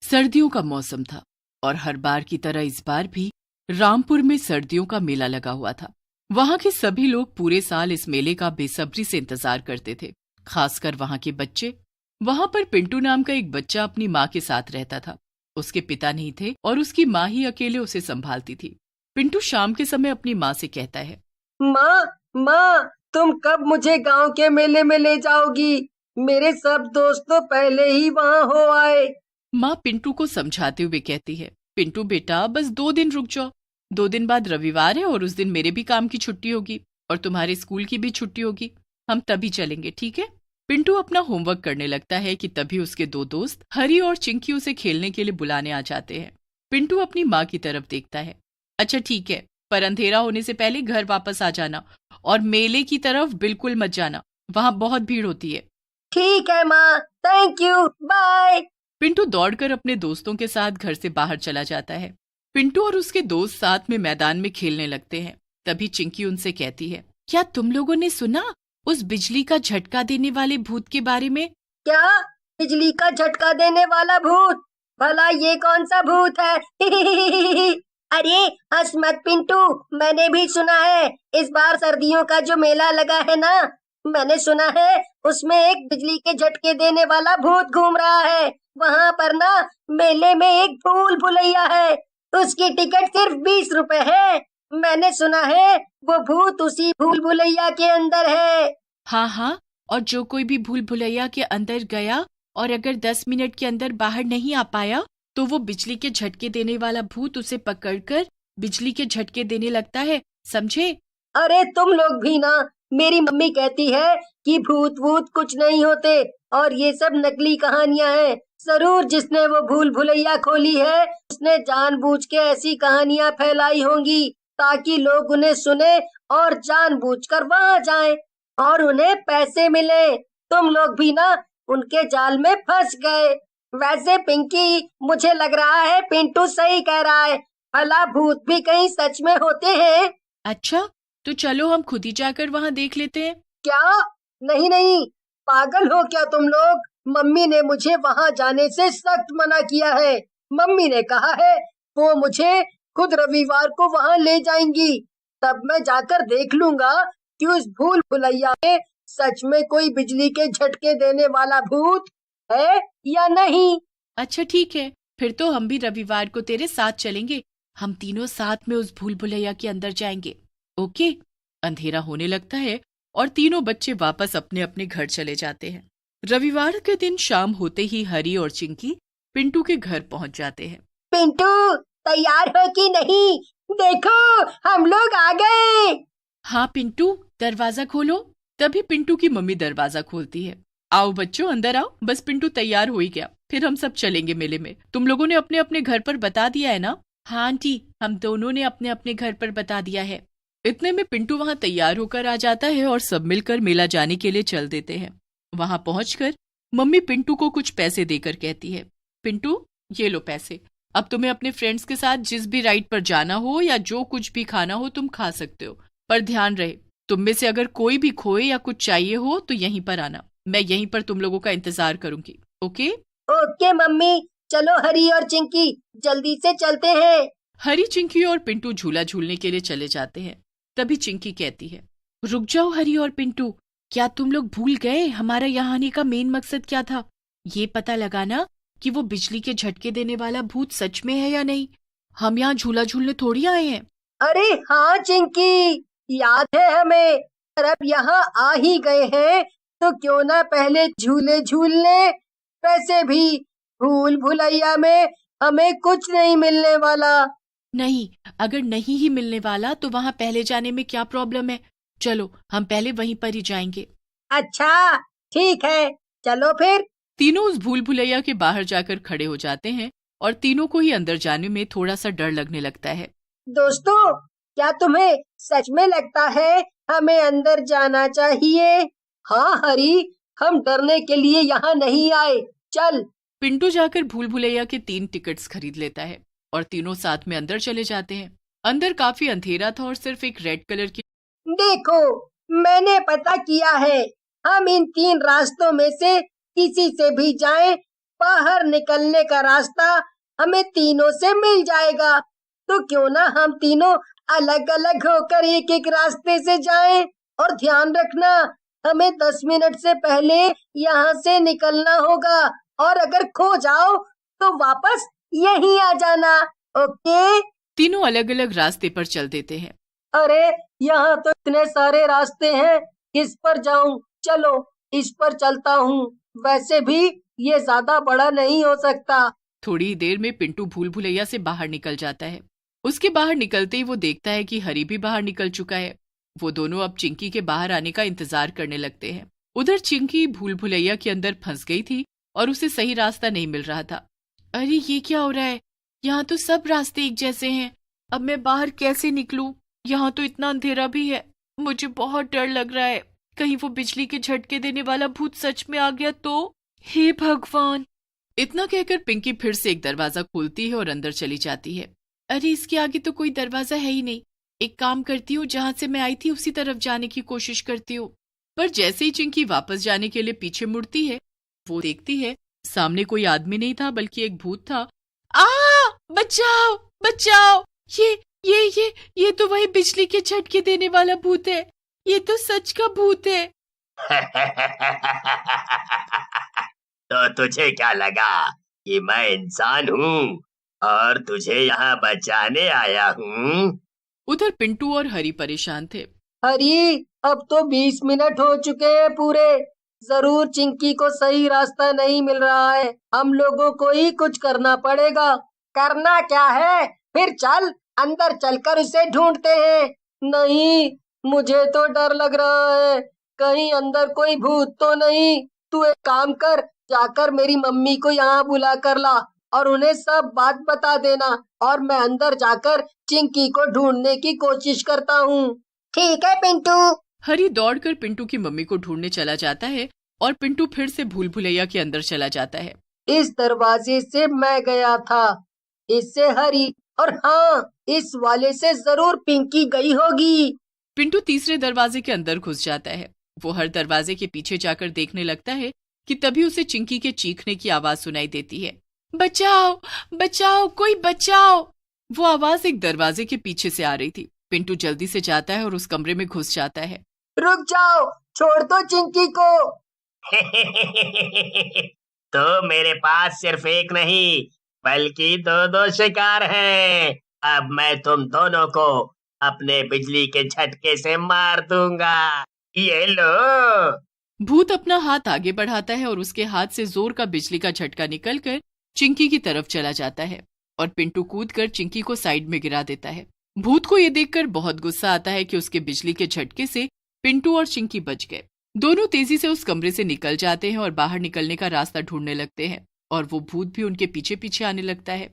सर्दियों का मौसम था और हर बार की तरह इस बार भी रामपुर में सर्दियों का मेला लगा हुआ था। वहां के सभी लोग पूरे साल इस मेले का बेसब्री से इंतजार करते थे, खासकर वहां के बच्चे। वहां पर पिंटू नाम का एक बच्चा अपनी माँ के साथ रहता था। उसके पिता नहीं थे और उसकी माँ ही अकेले उसे संभालती थी। पिंटू शाम के समय अपनी माँ से कहता है, माँ माँ, तुम कब मुझे गांव के मेले में ले जाओगी? मेरे सब दोस्त तो पहले ही वहां हो आए। माँ पिंटू को समझाते हुए कहती है, पिंटू बेटा बस 2 दिन रुक जाओ। 2 दिन बाद रविवार है और उस दिन मेरे भी काम की छुट्टी होगी और तुम्हारे स्कूल की भी छुट्टी होगी। हम तभी चलेंगे, ठीक है? पिंटू अपना होमवर्क करने लगता है कि तभी उसके 2 दोस्त हरी और चिंकी उसे खेलने के लिए बुलाने आ जाते हैं। पिंटू अपनी माँ की तरफ देखता है। अच्छा ठीक है, पर अंधेरा होने से पहले घर वापस आ जाना और मेले की तरफ बिल्कुल मत जाना, वहां बहुत भीड़ होती है। ठीक है माँ, थैंक यू, बाय। पिंटू दौड़कर अपने दोस्तों के साथ घर से बाहर चला जाता है। पिंटू और उसके दोस्त साथ में मैदान में खेलने लगते हैं। तभी चिंकी उनसे कहती है, क्या तुम लोगों ने सुना उस बिजली का झटका देने वाले भूत के बारे में? क्या? बिजली का झटका देने वाला भूत? भला ये कौन सा भूत है? अरे हंस मत पिंटू, मैंने भी सुना है। इस बार सर्दियों का जो मेला लगा है ना, मैंने सुना है उसमें एक बिजली के झटके देने वाला भूत घूम रहा है। वहां पर ना मेले में एक भूल भुलैया है, उसकी टिकट सिर्फ 20 रुपए है। मैंने सुना है वो भूत उसी भूल भुलैया के अंदर है। हाँ हाँ, और जो कोई भी भूल भुलैया के अंदर गया और अगर 10 मिनट के अंदर बाहर नहीं आ पाया तो वो बिजली के झटके देने वाला भूत उसे पकड़कर बिजली के झटके देने लगता है, समझे? अरे तुम लोग भी ना, मेरी मम्मी कहती है कि भूत वूत कुछ नहीं होते और ये सब नकली कहानियां हैं। जरूर जिसने वो भूल भुलैया खोली है उसने जानबूझ के ऐसी कहानियां फैलाई होंगी ताकि लोग उन्हें सुने और जानबूझकर वहां जाएं और उन्हें पैसे मिले। तुम लोग भी ना उनके जाल में फंस गए। वैसे पिंकी, मुझे लग रहा है पिंटू सही कह रहा है। भला भूत भी कहीं सच में होते हैं? अच्छा, तो चलो हम खुद ही जाकर वहां देख लेते हैं। क्या? नहीं नहीं, पागल हो क्या तुम लोग? मम्मी ने मुझे वहां जाने से सख्त मना किया है। मम्मी ने कहा है वो मुझे खुद रविवार को वहां ले जाएंगी, तब मैं जाकर देख लूंगा कि उस भूल भुलैया में सच में कोई बिजली के झटके देने वाला भूत है या नहीं। अच्छा ठीक है, फिर तो हम भी रविवार को तेरे साथ चलेंगे। हम तीनों साथ में उस भूल भुलैया के अंदर जाएंगे, ओके? अंधेरा होने लगता है और तीनों बच्चे वापस अपने अपने घर चले जाते हैं। रविवार के दिन शाम होते ही हरी और चिंकी पिंटू के घर पहुंच जाते हैं। पिंटू, तैयार हो कि नहीं? देखो, हम लोग आ गए। हाँ पिंटू, दरवाजा खोलो। तभी पिंटू की मम्मी दरवाजा खोलती है। आओ बच्चों, अंदर आओ, बस पिंटू तैयार हो ही गया, फिर हम सब चलेंगे मेले में। तुम लोगों ने अपने अपने घर पर बता दिया है ना? हाँ आंटी, हम दोनों ने अपने अपने घर पर बता दिया है। इतने में पिंटू वहां तैयार होकर आ जाता है और सब मिलकर मेला जाने के लिए चल देते हैं। वहां पहुंचकर मम्मी पिंटू को कुछ पैसे देकर कहती है, पिंटू ये लो पैसे। अब तुम्हें अपने फ्रेंड्स के साथ जिस भी राइड पर जाना हो या जो कुछ भी खाना हो तुम खा सकते हो, पर ध्यान रहे तुम में से अगर कोई भी खोए या कुछ चाहिए हो तो यहीं पर आना। मैं यहीं पर तुम लोगों का इंतजार करूंगी, ओके? ओके मम्मी, चलो हरी और चिंकी, जल्दी से चलते हैं। हरी, चिंकी और पिंटू झूला झूलने के लिए चले जाते हैं। तभी चिंकी कहती है, रुक जाओ हरी और पिंटू, क्या तुम लोग भूल गए हमारा यहाँ आने का मेन मकसद क्या था? ये पता लगाना कि वो बिजली के झटके देने वाला भूत सच में है या नहीं। हम यहाँ झूला झूलने थोड़ी आए हैं। अरे हाँ चिंकी, याद है हमें। पर अब यहाँ आ ही गए हैं तो क्यों ना पहले झूले झूल लें। वैसे भी भूल भुलैया में हमें कुछ नहीं मिलने वाला। नहीं, अगर नहीं ही मिलने वाला तो वहां पहले जाने में क्या प्रॉब्लम है? चलो हम पहले वहीं पर ही जाएंगे। अच्छा ठीक है, चलो फिर। तीनों उस भूल भुलैया के बाहर जाकर खड़े हो जाते हैं और तीनों को ही अंदर जाने में थोड़ा सा डर लगने लगता है। दोस्तों, क्या तुम्हें सच में लगता है हमें अंदर जाना चाहिए? हाँ हरी, हम डरने के लिए यहाँ नहीं आए, चल। पिंटू जाकर भूल भुलैया के 3 टिकट्स खरीद लेता है और तीनों साथ में अंदर चले जाते हैं। अंदर काफी अंधेरा था और सिर्फ एक रेड कलर की देखो, मैंने पता किया है। हम इन 3 रास्तों में से किसी से भी जाएं बाहर निकलने का रास्ता हमें तीनों से मिल जाएगा। तो क्यों ना हम तीनों अलग अलग होकर एक एक रास्ते से जाएं। और ध्यान रखना, हमें 10 मिनट से पहले यहाँ से निकलना होगा, और अगर खो जाओ तो वापस यहीं आ जाना। ओके? तीनों अलग अलग रास्ते पर चल देते हैं। अरे यहाँ तो इतने सारे रास्ते हैं, किस पर जाऊं? चलो इस पर चलता हूँ। वैसे भी ये ज्यादा बड़ा नहीं हो सकता। थोड़ी ही देर में पिंटू भूल भुलैया से बाहर निकल जाता है। उसके बाहर निकलते ही वो देखता है कि हरी भी बाहर निकल चुका है। वो दोनों अब चिंकी के बाहर आने का इंतजार करने लगते हैं। उधर चिंकी भूल भुलैया के अंदर फंस गई थी और उसे सही रास्ता नहीं मिल रहा था। अरे ये क्या हो रहा है? यहाँ तो सब रास्ते एक जैसे हैं। अब मैं बाहर कैसे निकलूं? यहाँ तो इतना अंधेरा भी है। मुझे बहुत डर लग रहा है। कहीं वो बिजली के झटके देने वाला भूत सच में आ गया तो? हे भगवान! इतना कहकर पिंकी फिर से एक दरवाजा खोलती है और अंदर चली जाती है। अरे इसके आगे तो कोई दरवाजा है ही नहीं। एक काम करती हूँ, जहां से मैं आई थी उसी तरफ जाने की कोशिश करती हूँ। पर जैसे ही चिंकी वापस जाने के लिए पीछे मुड़ती है, वो देखती है सामने कोई आदमी नहीं था बल्कि एक भूत था। आ! बचाओ! बचाओ! ये तो वही बिजली के झटके देने वाला भूत है। ये तो सच का भूत है। तो तुझे क्या लगा कि मैं इंसान हूँ और तुझे यहाँ बचाने आया हूँ? उधर पिंटू और हरी परेशान थे। हरी, अब तो 20 मिनट हो चुके हैं पूरे। जरूर चिंकी को सही रास्ता नहीं मिल रहा है। हम लोगों को ही कुछ करना पड़ेगा। करना क्या है? फिर चल अंदर चलकर उसे ढूंढते हैं। नहीं, मुझे तो डर लग रहा है। कहीं अंदर कोई भूत तो नहीं? तू एक काम कर, जाकर मेरी मम्मी को यहाँ बुला कर ला और उन्हें सब बात बता देना, और मैं अंदर जाकर चिंकी को ढूंढने की कोशिश करता हूँ। ठीक है पिंटू। हरी दौड़कर पिंटू की मम्मी को ढूंढने चला जाता है और पिंटू फिर से भूल भुलैया के अंदर चला जाता है। इस दरवाजे से मैं गया था, इससे हरी, और हाँ, इस वाले से जरूर पिंकी गई होगी। पिंटू तीसरे दरवाजे के अंदर घुस जाता है। वो हर दरवाजे के पीछे जाकर देखने लगता है कि तभी उसे चिंकी के चीखने की आवाज सुनाई देती है। बचाओ! बचाओ! कोई बचाओ! वो आवाज एक दरवाजे के पीछे से आ रही थी। पिंटू जल्दी से जाता है और उस कमरे में घुस जाता है। रुक जाओ, छोड़ दो चिंकी को। तो मेरे पास सिर्फ एक नहीं बल्कि दो शिकार हैं। अब मैं तुम दोनों को अपने बिजली के झटके से मार दूंगा। ये लो। भूत अपना हाथ आगे बढ़ाता है और उसके हाथ से जोर का बिजली का झटका निकलकर चिंकी की तरफ चला जाता है और पिंटू कूदकर चिंकी को साइड में गिरा देता है। भूत को ये देखकर बहुत गुस्सा आता है कि उसके बिजली के झटके से पिंटू और चिंकी बच गए। दोनों तेजी से उस कमरे से निकल जाते हैं और बाहर निकलने का रास्ता ढूंढने लगते हैं और वो भूत भी उनके पीछे पीछे आने लगता है।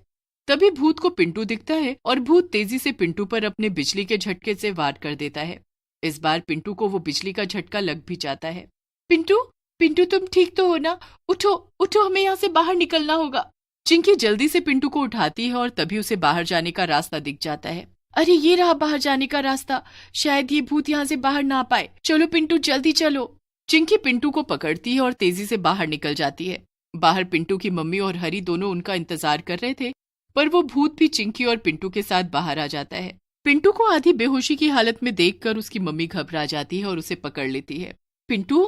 तभी भूत को पिंटू दिखता है और भूत तेजी से पिंटू पर अपने बिजली के झटके से वार कर देता है। इस बार पिंटू को वो बिजली का झटका लग भी जाता है। पिंटू, पिंटू तुम ठीक तो हो ना? उठो, उठो, हमें यहाँ से बाहर निकलना होगा। चिंकी जल्दी से पिंटू को उठाती है और तभी उसे बाहर जाने का रास्ता दिख जाता है। अरे ये रहा बाहर जाने का रास्ता। शायद ये भूत यहाँ से बाहर ना पाए। चलो पिंटू, जल्दी चलो। चिंकी पिंटू को पकड़ती है और तेजी से बाहर निकल जाती है। बाहर पिंटू की मम्मी और हरी दोनों उनका इंतजार कर रहे थे, पर वो भूत भी चिंकी और पिंटू के साथ बाहर आ जाता है। पिंटू को आधी बेहोशी की हालत में देखकर उसकी मम्मी घबरा जाती है और उसे पकड़ लेती है। पिंटू,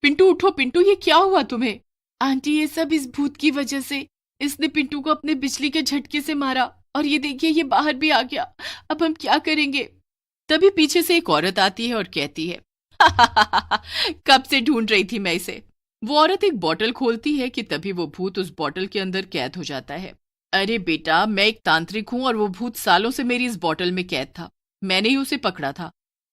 पिंटू उठो। पिंटू, ये क्या हुआ तुम्हें? आंटी, ये सब इस भूत की वजह से। इसने पिंटू को अपने बिजली के झटके से मारा और ये देखिए ये बाहर भी आ गया। अब हम क्या करेंगे? तभी पीछे से एक औरत आती है और कहती है, कब से ढूंढ रही थी मैं इसे। वो औरत एक बोतल खोलती है कि तभी वो भूत उस बोतल के अंदर कैद हो जाता है। अरे बेटा, मैं एक तांत्रिक हूँ और वो भूत सालों से मेरी इस बोतल में कैद था। मैंने ही उसे पकड़ा था,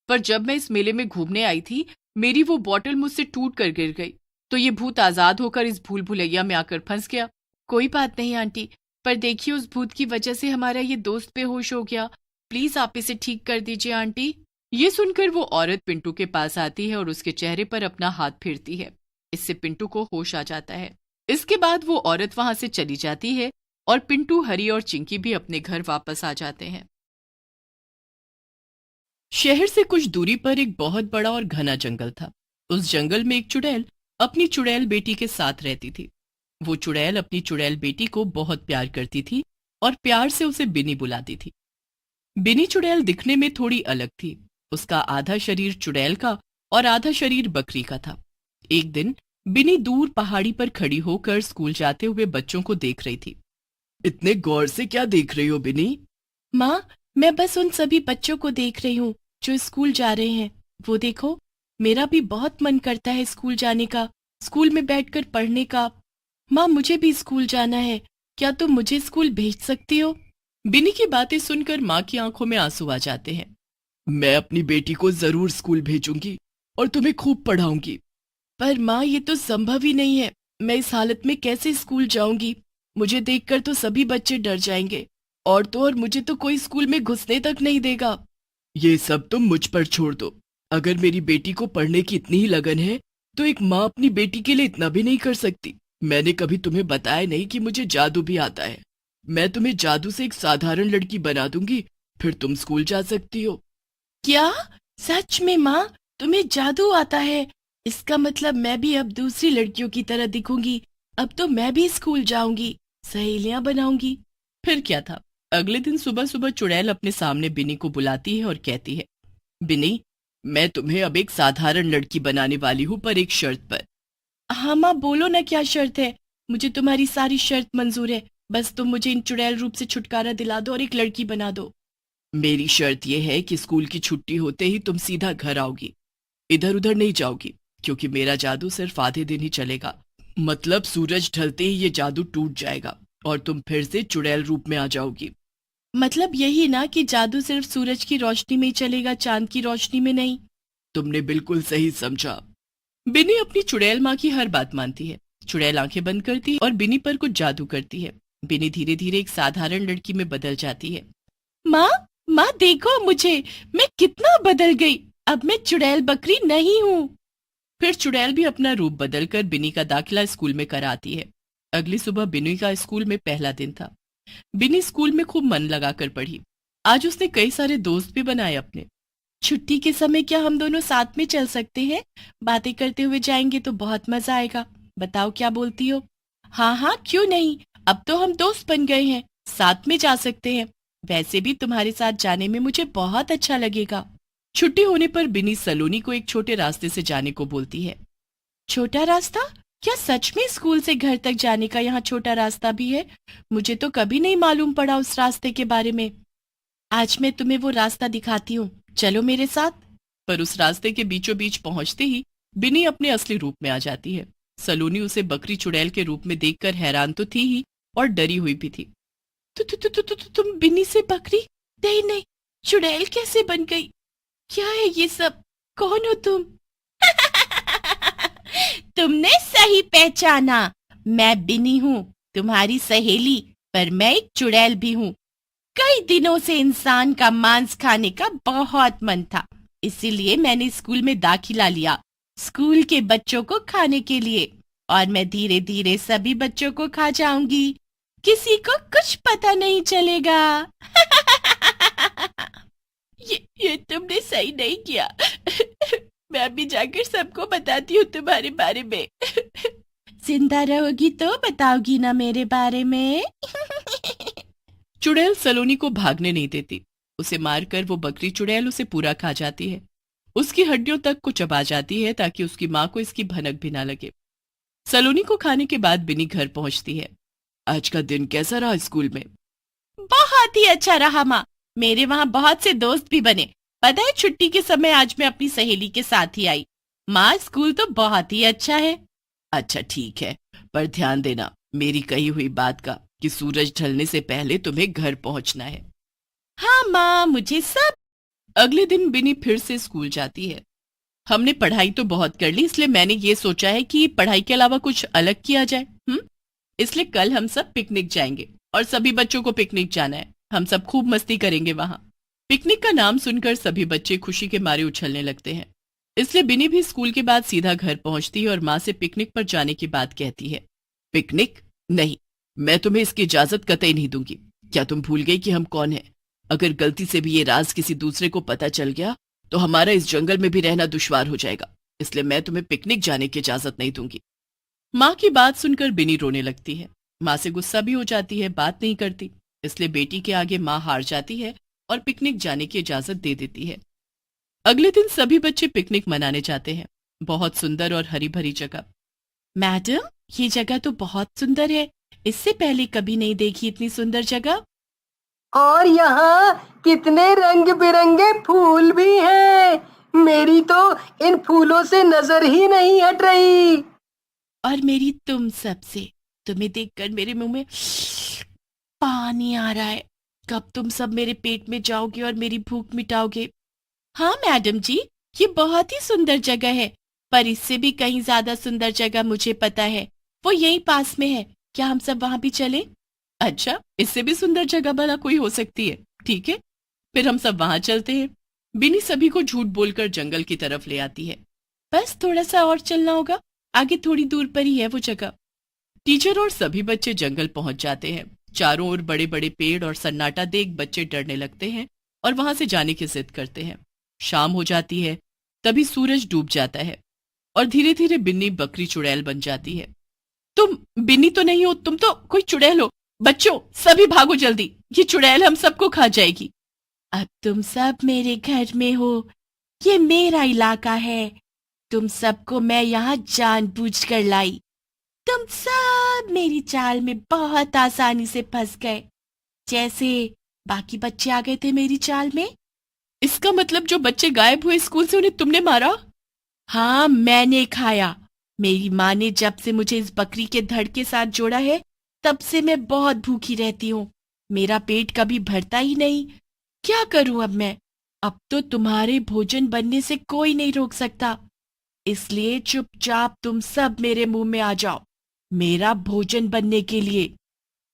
पर जब मैं इस मेले में घूमने आई थी, मेरी वो बोतल मुझसे टूट कर गिर गई, तो ये भूत आजाद होकर इस भूल भुलैया में आकर फंस गया। कोई बात नहीं आंटी, पर देखिए उस भूत की वजह से हमारा ये दोस्त बेहोश हो गया। प्लीज आप इसे ठीक कर दीजिए आंटी। ये सुनकर वो औरत पिंटू के पास आती है और उसके चेहरे पर अपना हाथ फेरती है। इससे पिंटू को होश आ जाता है। इसके बाद वो औरत वहां से चली जाती है और पिंटू, हरी और चिंकी भी अपने घर वापस आ जाते हैं। शहर से कुछ दूरी पर एक बहुत बड़ा और घना जंगल था। उस जंगल में एक चुड़ैल अपनी चुड़ैल बेटी के साथ रहती थी। वो चुड़ैल अपनी चुड़ैल बेटी को बहुत प्यार करती थी और प्यार से उसे बिनी बुलाती थी। बिनी चुड़ैल दिखने में थोड़ी अलग थी। उसका आधा शरीर चुड़ैल का और आधा शरीर बकरी का था। एक दिन बिनी दूर पहाड़ी पर खड़ी होकर स्कूल जाते हुए बच्चों को देख रही थी। इतने गौर से क्या देख रही हो बिनी? माँ, मैं बस उन सभी बच्चों को देख रही हूँ जो स्कूल जा रहे हैं। वो देखो, मेरा भी बहुत मन करता है स्कूल जाने का, स्कूल में बैठकर पढ़ने का। माँ, मुझे भी स्कूल जाना है, क्या तुम मुझे स्कूल भेज सकती हो? बिनी की बातें सुनकर माँ की आंखों में आंसू आ जाते हैं। मैं अपनी बेटी को जरूर स्कूल भेजूंगी और तुम्हें खूब पढ़ाऊंगी। पर माँ, ये तो संभव ही नहीं है। मैं इस हालत में कैसे स्कूल जाऊंगी? मुझे देखकर तो सभी बच्चे डर जाएंगे और तो और मुझे तो कोई स्कूल में घुसने तक नहीं देगा। ये सब तुम मुझ पर छोड़ दो। अगर मेरी बेटी को पढ़ने की इतनी ही लगन है तो एक माँ अपनी बेटी के लिए इतना भी नहीं कर सकती। मैंने कभी तुम्हें बताया नहीं कि मुझे जादू भी आता है। मैं तुम्हें जादू से एक साधारण लड़की बना दूंगी, फिर तुम स्कूल जा सकती हो। क्या? सच में माँ, तुम्हें जादू आता है? इसका मतलब मैं भी अब दूसरी लड़कियों की तरह दिखूंगी। अब तो मैं भी स्कूल जाऊंगी, सहेलियां बनाऊंगी। फिर क्या था, अगले दिन सुबह सुबह चुड़ैल अपने सामने बिनी को बुलाती है और कहती है, बिनी, मैं तुम्हें अब एक साधारण लड़की बनाने वाली हूँ, पर एक शर्त पर। हाँ माँ, बोलो ना, क्या शर्त है? मुझे तुम्हारी सारी शर्त मंजूर है, बस तुम मुझे इन चुड़ैल रूप से छुटकारा दिला दो और एक लड़की बना दो। मेरी शर्त यह है कि स्कूल की छुट्टी होते ही तुम सीधा घर आओगी, इधर उधर नहीं जाओगी, क्योंकि मेरा जादू सिर्फ आधे दिन ही चलेगा। मतलब सूरज ढलते ही ये जादू टूट जाएगा और तुम फिर से चुड़ैल रूप में आ जाओगी। मतलब यही ना कि जादू सिर्फ सूरज की रोशनी में ही चलेगा, चांद की रोशनी में नहीं? तुमने बिल्कुल सही समझा। बिनी अपनी चुड़ैल माँ की हर बात मानती है। चुड़ैल आंखें बंद करती है और बिनी पर कुछ जादू करती है। बिनी धीरे धीरे एक साधारण लड़की में बदल जाती है। माँ, माँ देखो मुझे, मैं कितना बदल गई। अब मैं चुड़ैल बकरी नहीं हूँ। फिर चुड़ैल भी अपना रूप बदलकर बिनी का दाखिला स्कूल में कराती है। अगली सुबह बिनी का स्कूल में पहला दिन था। बिनी स्कूल में खूब मन लगाकर पढ़ी। आज उसने कई सारे दोस्त भी बनाए अपने। छुट्टी के समय क्या हम दोनों साथ में चल सकते हैं? बातें करते हुए जाएंगे तो बहुत मजा आएगा। बताओ क्या बोलती हो? हाँ हाँ, क्यों नहीं, अब तो हम दोस्त बन गए हैं, साथ में जा सकते हैं। वैसे भी तुम्हारे साथ जाने में मुझे बहुत अच्छा लगेगा। छुट्टी होने पर बिनी सलोनी को एक छोटे रास्ते से जाने को बोलती है। छोटा रास्ता? क्या सच में स्कूल से घर तक जाने का यहाँ छोटा रास्ता भी है? मुझे तो कभी नहीं मालूम पड़ा उस रास्ते के बारे में। आज मैं तुम्हें वो रास्ता दिखाती हूँ, चलो मेरे साथ। पर उस रास्ते के बीचों बीच पहुंचते ही बिनी अपने असली रूप में आ जाती है। सलोनी उसे बकरी चुड़ैल के रूप में देखकर हैरान तो थी ही और डरी हुई भी थी। तुम बिनी से बकरी? नहीं नहीं, चुड़ैल कैसे बन गई? क्या है ये सब? कौन हो तुम? तुमने सही पहचाना, मैं बिनी हूँ, तुम्हारी सहेली, पर मैं एक चुड़ैल भी हूँ। कई दिनों से इंसान का मांस खाने का बहुत मन था, इसीलिए मैंने स्कूल में दाखिला लिया, स्कूल के बच्चों को खाने के लिए। और मैं धीरे धीरे सभी बच्चों को खा जाऊंगी, किसी को कुछ पता नहीं चलेगा। ये तुमने सही नहीं किया। मैं अभी जाकर सबको बताती हूँ तुम्हारे बारे में। जिंदा रहोगी तो बताओगी ना मेरे बारे में? चुड़ैल सलोनी को भागने नहीं देती। उसे मारकर वो बकरी चुड़ैल उसे पूरा खा जाती है। उसकी हड्डियों तक को चबा जाती है ताकि उसकी माँ को इसकी भनक भी ना लगे। सलोनी को खाने के बाद बिनी घर पहुंचती है। आज का दिन कैसा रहा स्कूल में? बहुत ही अच्छा रहा माँ, मेरे वहाँ बहुत से दोस्त भी बने। पता है, छुट्टी के समय आज मैं अपनी सहेली के साथ ही आई। माँ, स्कूल तो बहुत ही अच्छा है। अच्छा ठीक है, पर ध्यान देना मेरी कही हुई बात का कि सूरज ढलने से पहले तुम्हें घर पहुंचना है। हाँ माँ, मुझे सब। अगले दिन बिनी फिर से स्कूल जाती है। हमने पढ़ाई तो बहुत कर ली, इसलिए मैंने ये सोचा है कि पढ़ाई के अलावा कुछ अलग किया जाए। इसलिए कल हम सब पिकनिक जाएंगे और सभी बच्चों को पिकनिक जाना है। हम सब खूब मस्ती करेंगे वहां। पिकनिक का नाम सुनकर सभी बच्चे खुशी के मारे उछलने लगते हैं। इसलिए बिनी भी स्कूल के बाद सीधा घर पहुंचती है और माँ से पिकनिक पर जाने की बात कहती है। पिकनिक? नहीं, मैं तुम्हें इसकी इजाजत कतई नहीं दूंगी। क्या तुम भूल गई कि हम कौन हैं? अगर गलती से भी ये राज किसी दूसरे को पता चल गया तो हमारा इस जंगल में भी रहना दुश्वार हो जाएगा। इसलिए मैं तुम्हें पिकनिक जाने की इजाजत नहीं दूंगी। माँ की बात सुनकर बिनी रोने लगती है। माँ से गुस्सा भी हो जाती है, बात नहीं करती। इसलिए बेटी के आगे माँ हार जाती है और पिकनिक जाने की इजाजत दे देती है। अगले दिन सभी बच्चे पिकनिक मनाने जाते हैं। बहुत सुंदर और हरी भरी जगह। मैडम, ये जगह तो बहुत सुंदर है। इससे पहले कभी नहीं देखी इतनी सुंदर जगह। और यहाँ कितने रंग बिरंगे फूल भी हैं। मेरी तो इन फूलों से नजर ही नहीं हट रही। और मेरी तुम सबसे, तुम्हें देखकर मेरे मुंह में पानी आ रहा है। कब तुम सब मेरे पेट में जाओगे और मेरी भूख मिटाओगे। हाँ मैडम जी, ये बहुत ही सुंदर जगह है, पर इससे भी कहीं ज्यादा सुंदर जगह मुझे पता है। वो यहीं पास में है। क्या हम सब वहां भी चलें? अच्छा, इससे भी सुंदर जगह भला कोई हो सकती है? ठीक है, फिर हम सब वहां चलते हैं। बिनी सभी को झूठ बोलकर जंगल की तरफ ले आती है। बस थोड़ा सा और चलना होगा, आगे थोड़ी दूर पर ही है वो जगह। टीचर और सभी बच्चे जंगल पहुंच जाते हैं। चारों ओर बड़े बड़े पेड़ और सन्नाटा देख बच्चे डरने लगते हैं और वहां से जाने की जिद करते हैं। शाम हो जाती है, तभी सूरज डूब जाता है और धीरे धीरे बिन्नी बकरी चुड़ैल बन जाती है। तुम बिन्नी तो नहीं हो, तुम तो कोई चुड़ैल हो। बच्चों, सभी भागो जल्दी, ये चुड़ैल हम सबको खा जाएगी। अब तुम सब मेरे घर में हो, ये मेरा इलाका है। तुम सबको मैं यहाँ जानबूझकर लाई। तुम सब मेरी चाल में बहुत आसानी से फंस गए, जैसे बाकी बच्चे आ गए थे मेरी चाल में। इसका मतलब जो बच्चे गायब हुए स्कूल से, उन्हें तुमने मारा? हाँ, मैंने खाया। मेरी माँ ने जब से मुझे इस बकरी के धड़ के साथ जोड़ा है, तब से मैं बहुत भूखी रहती हूँ। मेरा पेट कभी भरता ही नहीं। क्या करूं अब मैं? अब तो तुम्हारे भोजन बनने से कोई नहीं रोक सकता, इसलिए चुपचाप तुम सब मेरे मुंह में आ जाओ, मेरा भोजन बनने के लिए।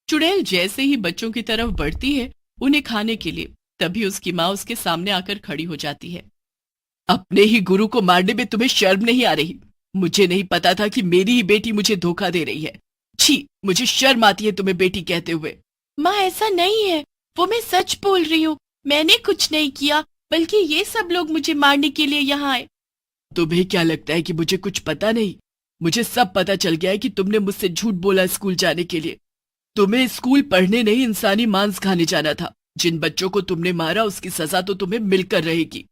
चुड़ैल जैसे ही बच्चों की तरफ बढ़ती है उन्हें खाने के लिए, तभी उसकी माँ उसके सामने आकर खड़ी हो जाती है। अपने ही गुरु को मारने में तुम्हें शर्म नहीं आ रही? मुझे नहीं पता था कि मेरी ही बेटी मुझे धोखा दे रही है। छी, मुझे शर्म आती है तुम्हें बेटी कहते हुए। माँ, ऐसा नहीं है, वो मैं सच बोल रही हूँ। मैंने कुछ नहीं किया, बल्कि ये सब लोग मुझे मारने के लिए यहाँ आए। तुम्हें क्या लगता है कि मुझे कुछ पता नहीं? मुझे सब पता चल गया है कि तुमने मुझसे झूठ बोला स्कूल जाने के लिए। तुम्हें स्कूल पढ़ने नहीं, इंसानी मांस खाने जाना था। जिन बच्चों को तुमने मारा उसकी सजा तो तुम्हें मिलकर रहेगी।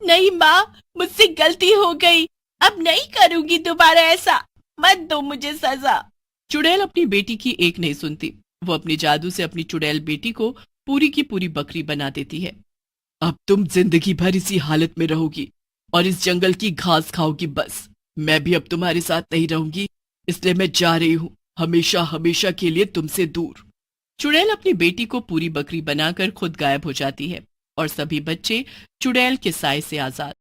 नहीं माँ, मुझसे गलती हो गई, अब नहीं करूंगी दोबारा ऐसा। मत दो मुझे सजा। चुड़ैल अपनी बेटी की एक नहीं सुनती। वो अपनी जादू से अपनी चुड़ैल बेटी को पूरी की पूरी बकरी बना देती है। अब तुम जिंदगी भर इसी हालत में रहोगी और इस जंगल की घास खाओगी। बस मैं भी अब तुम्हारे साथ नहीं रहूंगी, इसलिए मैं जा रही हूँ, हमेशा हमेशा के लिए तुमसे दूर। चुड़ैल अपनी बेटी को पूरी बकरी बनाकर खुद गायब हो जाती है और सभी बच्चे चुड़ैल के साए से आजाद।